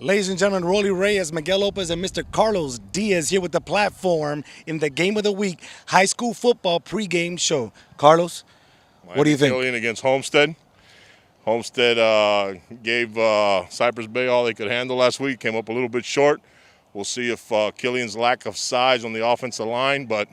Ladies and gentlemen, Rolly Reyes, Miguel Lopez, and Mr. Carlos Diaz here with the platform in the Game of the Week high school football pregame show. Carlos, what do you think? Killian against Homestead. Homestead gave Cypress Bay all they could handle last week, came up a little bit short. We'll see if Killian's lack of size on the offensive line, but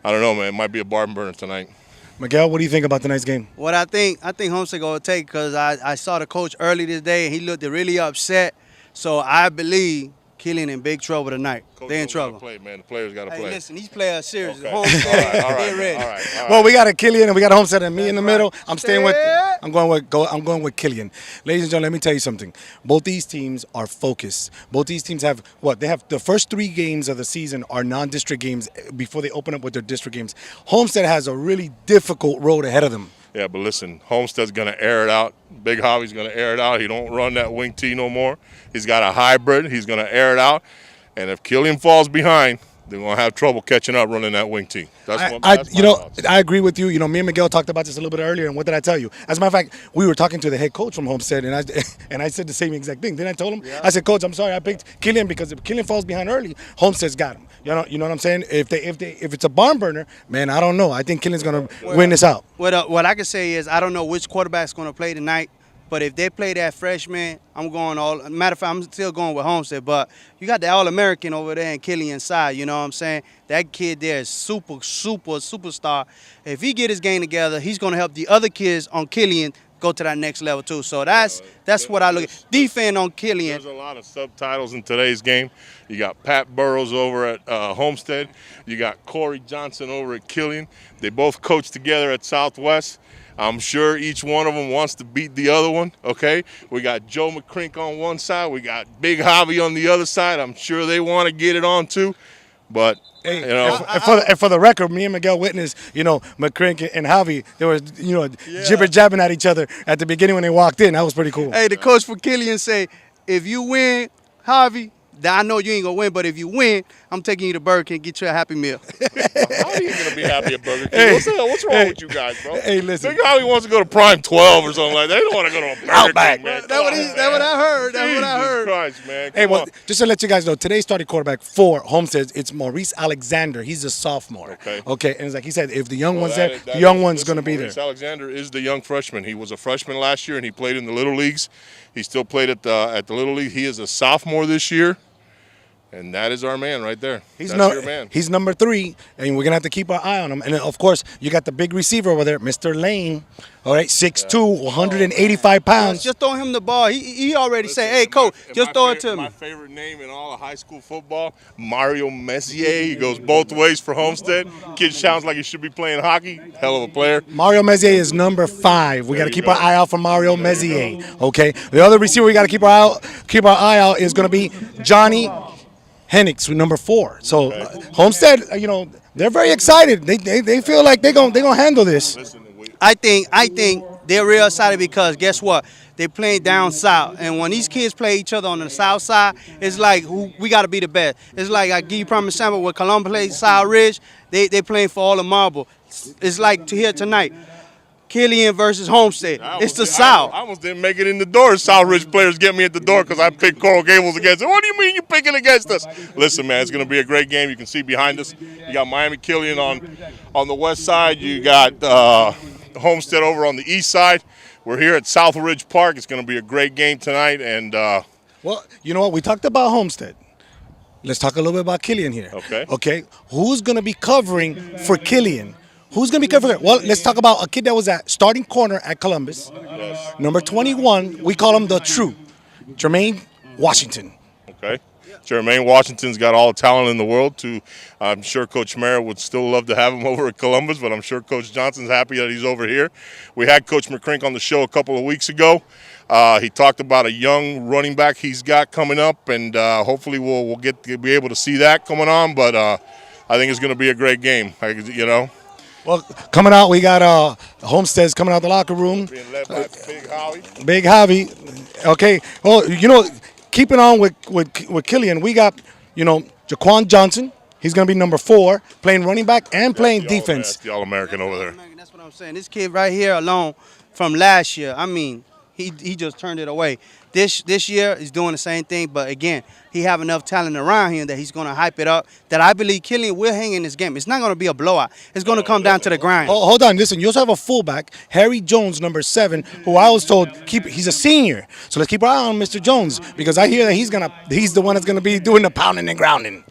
I don't know, man. It might be a barn burner tonight. Miguel, what do you think about tonight's game? What I think Homestead going to take because I saw the coach early this day and he looked really upset. So I believe Killian in big trouble tonight. They're in trouble. Play, man. The players got to play. Hey, listen, these players are serious. Okay. Homestead, all right, they're ready. All right. Well, we got a Killian and we got a Homestead and me in the middle. I'm going with Killian. Ladies and gentlemen, let me tell you something. Both these teams are focused. Both these teams have what? They have the first 3 games of the season are non-district games before they open up with their district games. Homestead has a really difficult road ahead of them. Yeah, but listen, Homestead's going to air it out. Big Hobby's going to air it out. He don't run that wing T no more. He's got a hybrid. He's going to air it out. And if Killian falls behind, they're going to have trouble catching up running that wing T. That's my thoughts. I agree with you. You know, me and Miguel talked about this a little bit earlier, and what did I tell you? As a matter of fact, we were talking to the head coach from Homestead, and I said the same exact thing. Then I told him, I said, Coach, I'm sorry, I picked Killian because if Killian falls behind early, Homestead's got him. You know what I'm saying? If it's a barn burner, man, I don't know. I think Killian's going to win this out. What I can say is I don't know which quarterback's going to play tonight. But if they play that freshman, I'm going all. Matter of fact, I'm still going with Homestead. But you got the All-American over there in Killian's side. You know what I'm saying? That kid there is superstar. If he get his game together, he's going to help the other kids on Killian go to that next level too. So that's what I look at. Defend on Killian. There's a lot of subtitles in today's game. You got Pat Burrows over at Homestead. You got Corey Johnson over at Killian. They both coach together at Southwest. I'm sure each one of them wants to beat the other one, okay? We got Joe McCrink on one side. We got Big Javi on the other side. I'm sure they want to get it on too. But, hey, you know. And for the record, me and Miguel witnessed, McCrink and Javi, they were, jibber-jabbing at each other at the beginning when they walked in. That was pretty cool. Hey, the coach for Killian say, if you win, Javi, I know you ain't going to win, but if you win, I'm taking you to Burger King, get you a Happy Meal. How are you going to be happy at Burger King? What's wrong with you guys, bro? Hey, listen. Think how he wants to go to Prime 12 or something like that. They don't want to go to a Burger Outback. King, man. That's what I heard. That's what I heard. Christ, man. Hey, well, just to let you guys know, today's starting quarterback for Homestead, it's Maurice Alexander. He's a sophomore. Okay. And it's like he said, if the young one's there, the young one's going to be there. Maurice Alexander is the young freshman. He was a freshman last year, and he played in the Little Leagues. He still played at the Little League. He is a sophomore this year. And that is our man right there. That's your man. He's number 3, and we're going to have to keep our eye on him. And, of course, you got the big receiver over there, Mr. Lane, all right, 6'2", 185 pounds. Just throw him the ball. He already said, hey, coach, just throw it to me. My favorite name in all of high school football, Mario Messier. He goes both ways for Homestead. Kid sounds like he should be playing hockey. Hell of a player. Mario Messier is number 5. We got to keep our eye out for Mario Messier, okay? The other receiver we got to keep our eye out is going to be Johnny Hennix with number 4. So Homestead, they're very excited. They feel like they're gonna handle this. I think they're real excited because guess what? They're playing down south, and when these kids play each other on the south side, it's like we got to be the best. It's like I give you prime example when Columbus plays South Ridge, they playing for all the marble. It's like here tonight. Killian versus Homestead. It's the South. I almost didn't make it in the door. South Ridge players get me at the door because I picked Coral Gables against them. What do you mean you're picking against us? Listen, man, it's going to be a great game. You can see behind us. You got Miami Killian on the west side. You got Homestead over on the east side. We're here at South Ridge Park. It's going to be a great game tonight. And well, you know what? We talked about Homestead. Let's talk a little bit about Killian here. Okay. Who's going to be covering for Killian? Who's going to be covering? Well, let's talk about a kid that was at starting corner at Columbus. Yes. Number 21, we call him the True, Jermaine Washington. Okay. Jermaine Washington's got all the talent in the world. I'm sure Coach Mara would still love to have him over at Columbus, but I'm sure Coach Johnson's happy that he's over here. We had Coach McCrink on the show a couple of weeks ago. He talked about a young running back he's got coming up, and hopefully we'll get to be able to see that coming on. But I think it's going to be a great game. Well, coming out, we got Homestead's coming out the locker room. Being led by Big Javi. Big Javi. Okay. Well, keeping on with Killian, we got, Jaquan Johnson. He's going to be number 4, playing running back and playing defense. That's the All-American over there. That's what I'm saying. This kid right here alone from last year, I mean, he just turned it away. This year he's doing the same thing, but again, he have enough talent around him that he's going to hype it up. That I believe Killian will hang in this game. It's not going to be a blowout. It's going to come down to the grind. Hold on, listen. You also have a fullback, Harry Jones, number 7, who I was told he's a senior. So let's keep our eye on Mr. Jones because I hear that he's the one that's gonna be doing the pounding and grounding.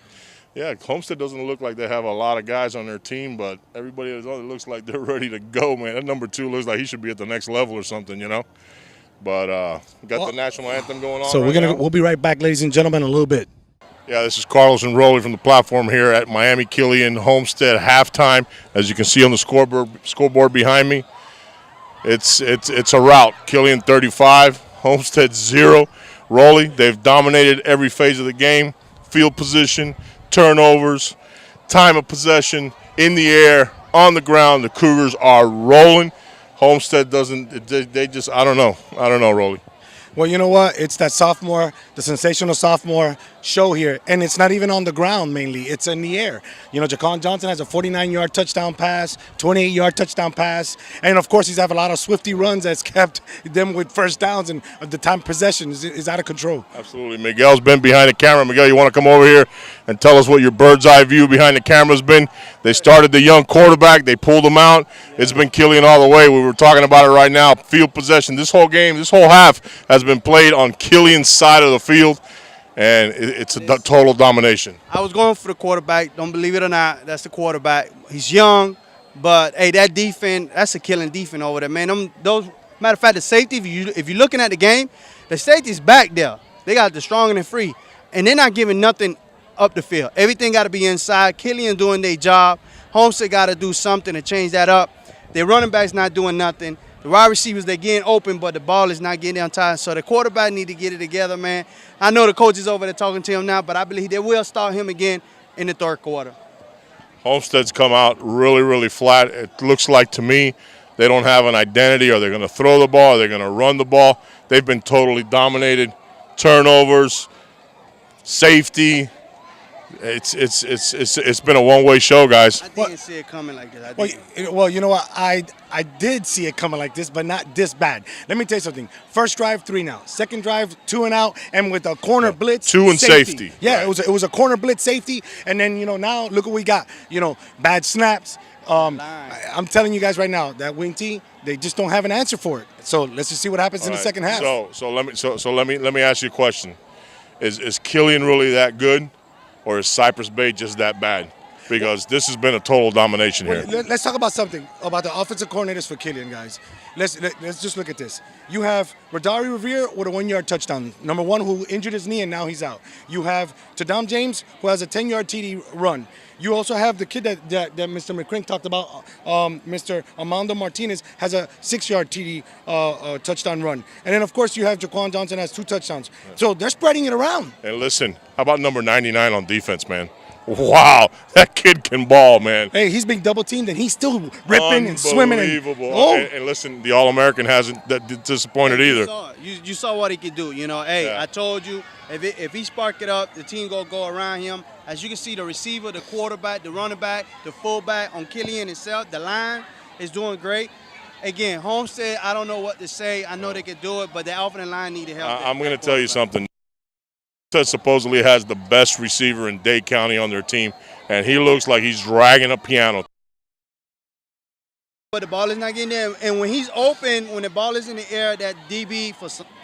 Yeah, Homestead doesn't look like they have a lot of guys on their team, but everybody else looks like they're ready to go, man. That number 2 looks like he should be at the next level or something, you know. But got the national anthem going on. So we'll be right back, ladies and gentlemen, in a little bit. Yeah, this is Carlos and Rolly from the platform here at Miami Killian Homestead halftime. As you can see on the scoreboard behind me, it's a rout. Killian 35, Homestead 0. Rolly, they've dominated every phase of the game. Field position, turnovers, time of possession, in the air, on the ground. The Cougars are rolling. Homestead doesn't. They just. I don't know. Rolly. Well, you know what? It's that sophomore, the sensational sophomore show here. And it's not even on the ground mainly. It's in the air. You know, Jaquan Johnson has a 49-yard touchdown pass, 28-yard touchdown pass. And, of course, he's have a lot of swifty runs that's kept them with first downs. And the time possession is out of control. Absolutely. Miguel's been behind the camera. Miguel, you want to come over here and tell us what your bird's eye view behind the camera has been? They started the young quarterback. They pulled him out. It's been Killian all the way. We were talking about it right now. Field possession. This whole game, this whole half has been played on Killian's side of the field, and it's a total domination. I was going for the quarterback. Don't believe it or not, that's the quarterback. He's young, but hey, that defense, that's a killing defense over there, man. Matter of fact, the safety, if you're looking at the game, the safety's back there. They got the strong and free, and they're not giving nothing up the field. Everything got to be inside. Killian doing their job. Homestead got to do something to change that up. Their running back's not doing nothing. The wide receivers, they're getting open, but the ball is not getting on time. So the quarterback need to get it together, man. I know the coach is over there talking to him now, but I believe they will start him again in the third quarter. Homestead's come out really, really flat. It looks like to me they don't have an identity. Are they going to throw the ball? Are they going to run the ball? They've been totally dominated. Turnovers, safety. It's been a one-way show, guys. I didn't see it coming like this. Well, you know what? I did see it coming like this, but not this bad. Let me tell you something. First drive, 3 and out. Second drive, 2 and out, and with a corner blitz, 2 and safety. Yeah, right. It was a corner blitz safety, and then now look what we got. Bad snaps. I'm telling you guys right now that wing T, they just don't have an answer for it. So let's just see what happens in the second half. So let me ask you a question. Is Killian really that good? Or is Cypress Bay just that bad? Because this has been a total domination here. Let's talk about something about the offensive coordinators for Killian, guys. Let's just look at this. You have Rodari Revere with a 1-yard touchdown. Number 1 who injured his knee and now he's out. You have Tadam James who has a 10-yard TD run. You also have the kid that Mr. McCrink talked about, Mr. Armando Martinez, has a 6-yard TD touchdown run. And then, of course, you have Jaquan Johnson has 2 touchdowns. So they're spreading it around. And listen, how about number 99 on defense, man? Wow, that kid can ball, man. Hey, he's being double-teamed, and he's still ripping and swimming. Unbelievable. And listen, the All-American hasn't disappointed either. You saw what he could do. I told you, if he spark it up, the team going to go around him. As you can see, the receiver, the quarterback, the running back, the fullback on Killian itself, the line is doing great. Again, Homestead, I don't know what to say. I know they can do it, but the offensive line need to help. I'm going to tell you something. Homestead supposedly has the best receiver in Dade County on their team, and he looks like he's dragging a piano. But the ball is not getting there, and when he's open, when the ball is in the air, that DB,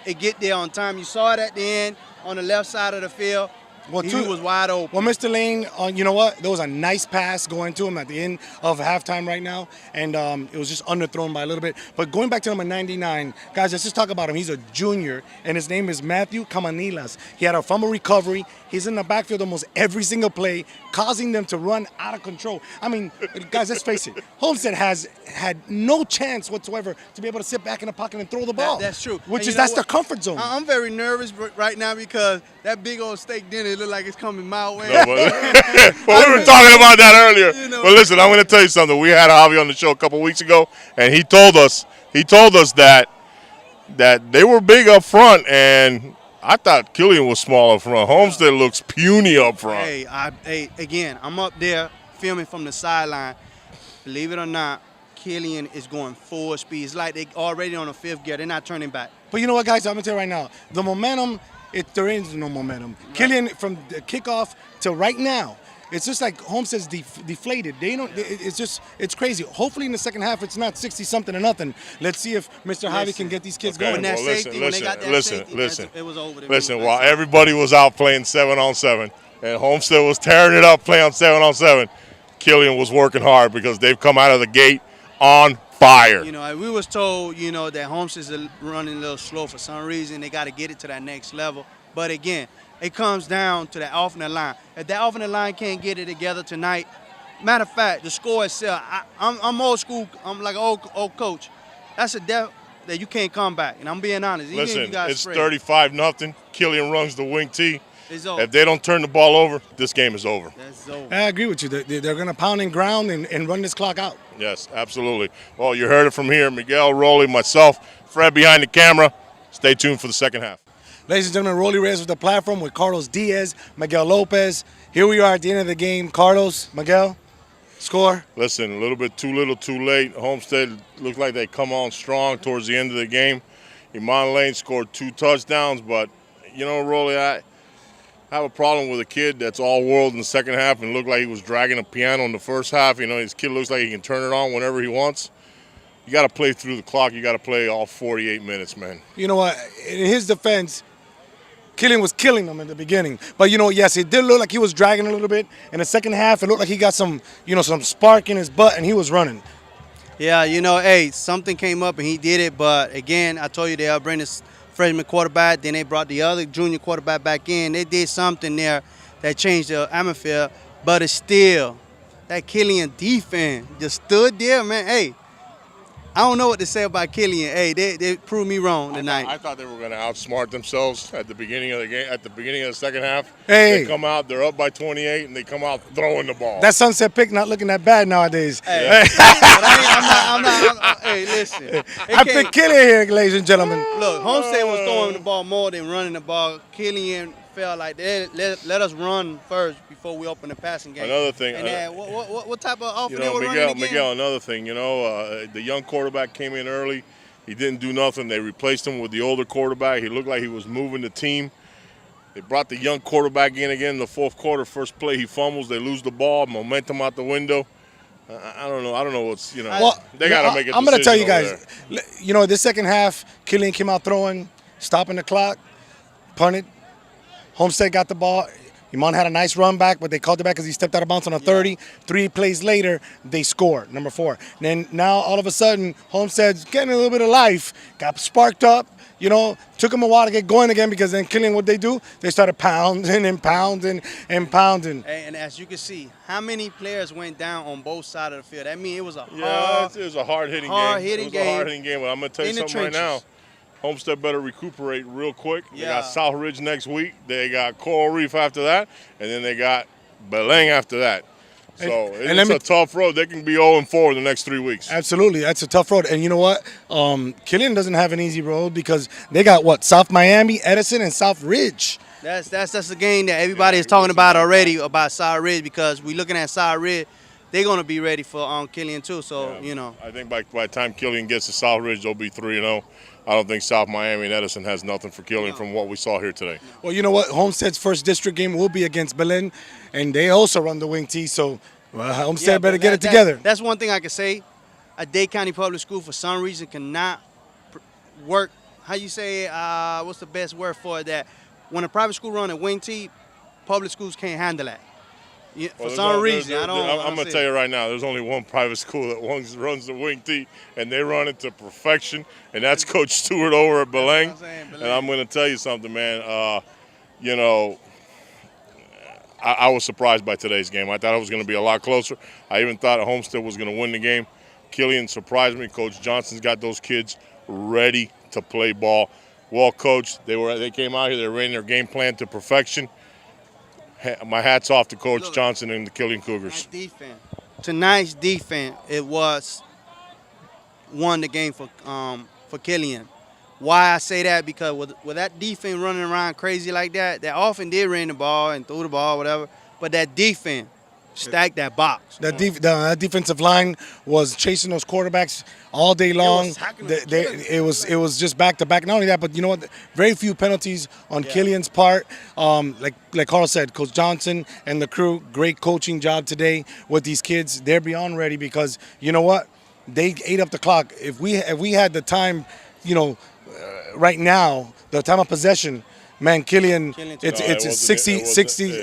it get there on time. You saw it at the end on the left side of the field. He was wide open. Well, Mr. Lane, you know what? There was a nice pass going to him at the end of halftime right now, and it was just underthrown by a little bit. But going back to number 99, guys, let's just talk about him. He's a junior, and his name is Matthew Camanilas. He had a fumble recovery. He's in the backfield almost every single play, causing them to run out of control. I mean, guys, let's face it. Homestead has had no chance whatsoever to be able to sit back in the pocket and throw the ball. That's true. That's their comfort zone. I'm very nervous right now because that big old steak dinner look like it's coming my way. No, well, we were talking about that earlier. But listen, I'm going to tell you something. We had Javi on the show a couple weeks ago, and he told us that they were big up front, and I thought Killian was small up front. Homestead looks puny up front. Hey, again, I'm up there filming from the sideline. Believe it or not, Killian is going full speed. It's like they already on the fifth gear. They're not turning back. But you know what, guys? I'm gonna tell you right now, the momentum. There is no momentum. Right. Killian from the kickoff to right now. It's just like Homestead's deflated. They don't. It's crazy. Hopefully in the second half it's not 60-something to nothing. Let's see if Mr. Javi can get these kids going. When that safety, when they got that safety, it was over. Listen, while everybody was out playing 7-on-7 and Homestead was tearing it up playing 7-on-7, Killian was working hard because they've come out of the gate on fire. You know, we was told, you know, that Homestead's running a little slow for some reason. They got to get it to that next level. But again, it comes down to that offensive line. If that offensive line can't get it together tonight, matter of fact, the score itself, I'm old school. I'm like an old coach. That's a death that you can't come back. And I'm being honest. Listen, it's 35-0. Killian runs the wing T. It's over. If they don't turn the ball over, this game is over. That's over. I agree with you. They're going to pound in ground and run this clock out. Yes, absolutely. Well, you heard it from here. Miguel, Rolly, myself, Fred behind the camera. Stay tuned for the second half. Ladies and gentlemen, Rolly Reyes with the platform with Carlos Diaz, Miguel Lopez. Here we are at the end of the game. Carlos, Miguel, score? Listen, a little bit too little, too late. Homestead looked like they come on strong towards the end of the game. Iman Lane scored 2 touchdowns, but, you know, Rolly, I have a problem with a kid that's all world in the second half and looked like he was dragging a piano in the first half. You know, his kid looks like he can turn it on whenever he wants. You got to play through the clock. You got to play all 48 minutes, man. You know what? In his defense, Killian was killing them in the beginning. But, you know, yes, it did look like he was dragging a little bit. In the second half, it looked like he got some, you know, some spark in his butt, and he was running. Yeah, you know, hey, something came up, and he did it. But, again, I told you they'll bring this freshman quarterback. Then they brought the other junior quarterback back in. They did something there that changed the atmosphere. But it's still, that Killian defense just stood there, man. Hey, I don't know what to say about Killian. Hey, they proved me wrong tonight. I thought they were going to outsmart themselves at the beginning of the game, at the beginning of the second half. Hey. They come out, they're up by 28, and they come out throwing the ball. That sunset pick not looking that bad nowadays. Hey, I'm not. Hey, listen. I picked Killian here, ladies and gentlemen. Look, Homestead was throwing the ball more than running the ball. Killian felt like let us run first before we open the passing game. Another thing. And then what type of offense you they know, were running again? Miguel, another thing, you know, the young quarterback came in early. He didn't do nothing. They replaced him with the older quarterback. He looked like he was moving the team. They brought the young quarterback in again in the fourth quarter. First play, he fumbles. They lose the ball. Momentum out the window. I don't know what's, you know. Well, they got to make a decision. I'm going to tell you guys, there. you know, this second half, Killian came out throwing, stopping the clock, punted. Homestead got the ball. Iman had a nice run back, but they called it back because he stepped out of bounds on a 30. 3 plays later, they scored, number 4. Then now all of a sudden, Homestead's getting a little bit of life, got sparked up. You know, took them a while to get going again because then Killian, what they do? They started pounding and pounding and pounding. And as you can see, how many players went down on both sides of the field? I mean, it was a it was a hard-hitting game. It was a hard-hitting game, but I'm going to tell you something right now. Homestead better recuperate real quick. They got South Ridge next week. They got Coral Reef after that. And then they got Beleng after that. So it's a tough road. They can be 0-4 the next 3 weeks. Absolutely. That's a tough road. And you know what? Killian doesn't have an easy road because they got, what, South Miami, Edison, and South Ridge. That's the game that everybody is talking about already, about South Ridge, because we're looking at South Ridge. They're going to be ready for Killian too. So, you know. I think by the time Killian gets to South Ridge, they'll be 3-0. I don't think South Miami and Edison has nothing for Killian from what we saw here today. Well, you know what? Homestead's first district game will be against Belen, and they also run the wing T, so Homestead better get it together. That's one thing I can say. A Dade County public school, for some reason, cannot work. How you say, what's the best word for that? When a private school run a wing T, public schools can't handle that. Yeah, for some reason, I'm going to tell you right now, there's only one private school that runs the wing T, and they run it to perfection, and that's Coach Stewart over at Beleng. And I'm going to tell you something, man. You know, I was surprised by today's game. I thought it was going to be a lot closer. I even thought Homestead was going to win the game. Killian surprised me. Coach Johnson's got those kids ready to play ball. Well coached. They came out here. They ran their game plan to perfection. My hat's off to Coach Johnson and the Killian Cougars. Tonight's defense, it won the game for Killian. Why I say that? Because with that defense running around crazy like that, that often did run the ball and threw the ball, whatever. But that defense stack that box. The defensive line was chasing those quarterbacks all day long. It was just back to back. Not only that, but you know what? Very few penalties on Killian's part. Like Carl said, Coach Johnson and the crew, great coaching job today with these kids. They're beyond ready because you know what? They ate up the clock. If we had the time, right now, the time of possession, man, Killian, it's 60,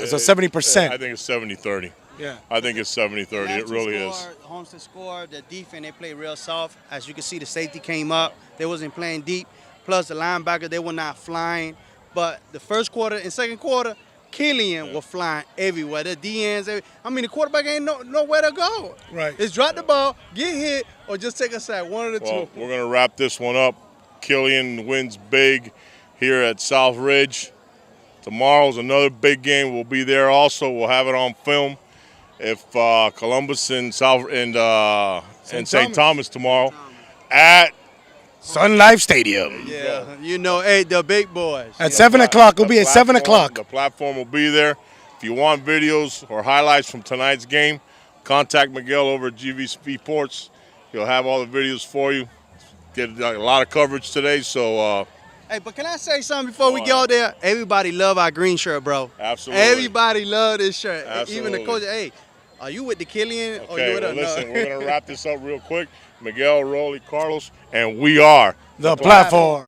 so 70%. I think it's 70-30. Yeah. I think it's 70-30. It really is. Homestead scored. The defense, they played real soft. As you can see, the safety came up. They wasn't playing deep. Plus, the linebacker, they were not flying. But the first quarter and second quarter, Killian was flying everywhere. The DNs, the quarterback ain't nowhere to go. Right. It's drop the ball, get hit, or just take a sack. One of the two. We're going to wrap this one up. Killian wins big here at South Ridge. Tomorrow's another big game. We'll be there also. We'll have it on film. If Columbus and St. Thomas tomorrow at Sun Life Stadium. Yeah, hey, the big boys. At 7 o'clock. We'll be at 7 o'clock. The platform will be there. If you want videos or highlights from tonight's game, contact Miguel over at GV Sports. He'll have all the videos for you. Get a lot of coverage today, so. Hey, but can I say something before we get out there? Everybody love our green shirt, bro. Absolutely. Everybody love this shirt. Absolutely. Even the coach. Hey, are you with the Killian or you with us? Listen, we're going to wrap this up real quick. Miguel, Rolly, Carlos, and we are the platform.